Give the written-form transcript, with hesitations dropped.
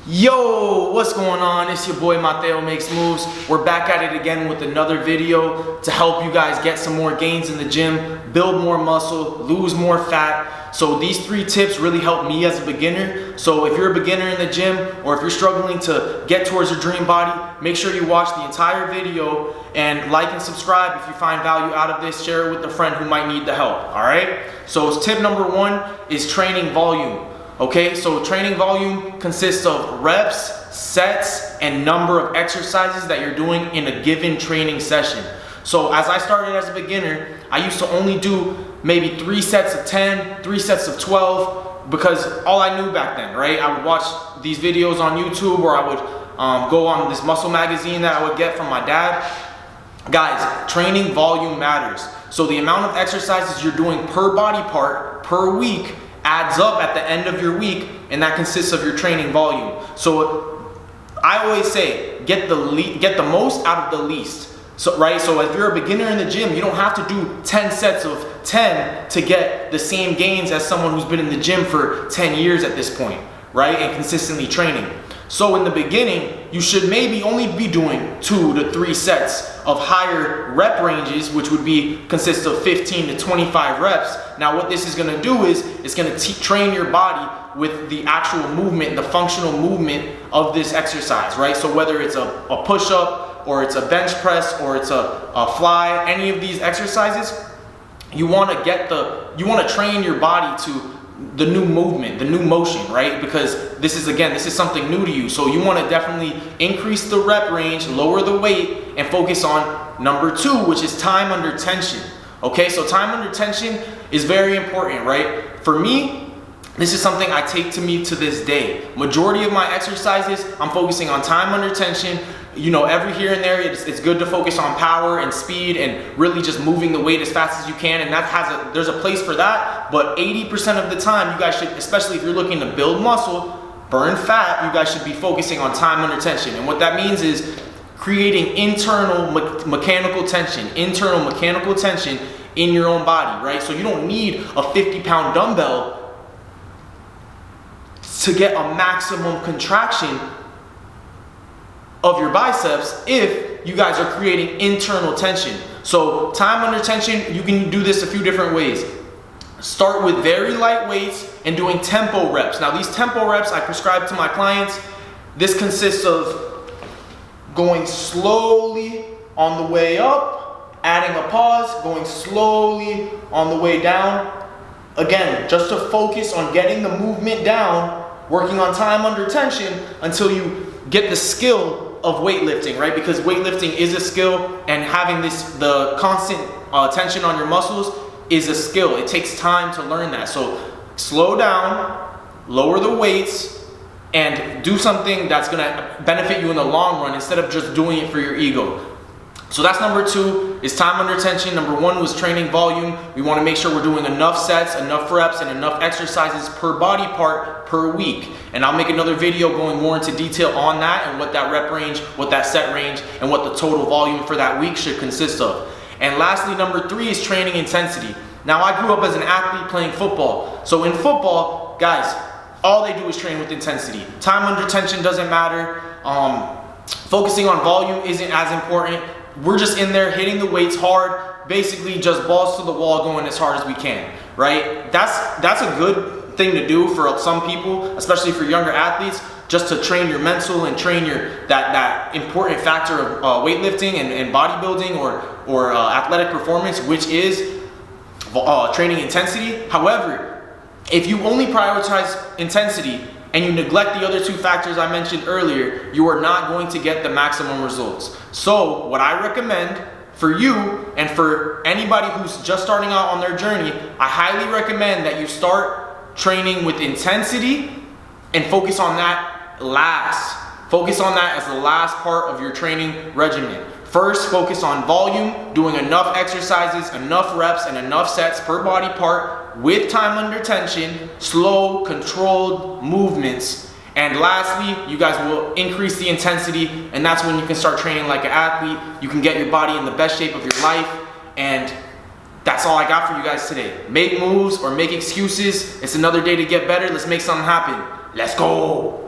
Yo, what's going on? It's your boy Mateo Makes Moves. We're back at it again with another video to help you guys get some more gains in the gym, build more muscle, lose more fat. So these 3 tips really help me as a beginner. So if you're a beginner in the gym or if you're struggling to get towards your dream body, make sure you watch the entire video and like and subscribe if you find value out of this. Share it with a friend who might need the help, all right? So tip number 1 is training volume. Okay, so training volume consists of reps, sets, and number of exercises that you're doing in a given training session. So as I started as a beginner, I used to only do maybe 3 sets of 10, 3 sets of 12, because all I knew back then, right? I would watch these videos on YouTube, or I would go on this muscle magazine that I would get from my dad. Guys, training volume matters. So the amount of exercises you're doing per body part per week adds up at the end of your week, and that consists of your training volume. So I always say, get the most out of the least. So right, so if you're a beginner in the gym, you don't have to do 10 sets of 10 to get the same gains as someone who's been in the gym for 10 years at this point, right? And consistently training. So in the beginning, you should maybe only be doing 2 to 3 sets of higher rep ranges, which would consist of 15 to 25 reps. Now what this is gonna do is, it's gonna train your body with the actual movement, the functional movement of this exercise, right? So whether it's a push-up, or it's a bench press, or it's a fly, any of these exercises, you wanna train your body to the new movement, the new motion, right? Because this is something new to you. So you want to definitely increase the rep range, lower the weight, and focus on number 2, which is time under tension. Okay, so time under tension is very important, right? For me, this is something I take to me to this day. Majority of my exercises, I'm focusing on time under tension. You know, every here and there, it's good to focus on power and speed and really just moving the weight as fast as you can, and there's a place for that. But 80% of the time, you guys should, especially if you're looking to build muscle, burn fat, you guys should be focusing on time under tension. And what that means is creating internal mechanical tension in your own body, right? So you don't need a 50-pound dumbbell to get a maximum contraction of your biceps if you guys are creating internal tension. So time under tension, you can do this a few different ways. Start with very light weights and doing tempo reps. Now these tempo reps I prescribe to my clients. This consists of going slowly on the way up, adding a pause, going slowly on the way down. Again, just to focus on getting the movement down, working on time under tension until you get the skill of weightlifting, right? Because weightlifting is a skill, and having the constant tension on your muscles is a skill. It takes time to learn that. So slow down, lower the weights, and do something that's gonna benefit you in the long run instead of just doing it for your ego. So that's number 2, is time under tension. Number 1 was training volume. We want to make sure we're doing enough sets, enough reps, and enough exercises per body part per week. And I'll make another video going more into detail on that and what that rep range, what that set range, and what the total volume for that week should consist of. And lastly, number 3 is training intensity. Now I grew up as an athlete playing football. So in football, guys, all they do is train with intensity. Time under tension doesn't matter. Focusing on volume isn't as important. We're just in there hitting the weights hard, basically just balls to the wall, going as hard as we can, right? That's a good thing to do for some people, especially for younger athletes, just to train your mental and train that important factor of weightlifting and bodybuilding or athletic performance, which is training intensity. However, if you only prioritize intensity and you neglect the other 2 factors I mentioned earlier, you are not going to get the maximum results. So what I recommend for you and for anybody who's just starting out on their journey, I highly recommend that you start training with intensity and focus on that last. Focus on that as the last part of your training regimen. First, focus on volume, doing enough exercises, enough reps, and enough sets per body part with time under tension, slow, controlled movements. And lastly, you guys will increase the intensity, and that's when you can start training like an athlete. You can get your body in the best shape of your life, and that's all I got for you guys today. Make moves or make excuses. It's another day to get better. Let's make something happen. Let's go.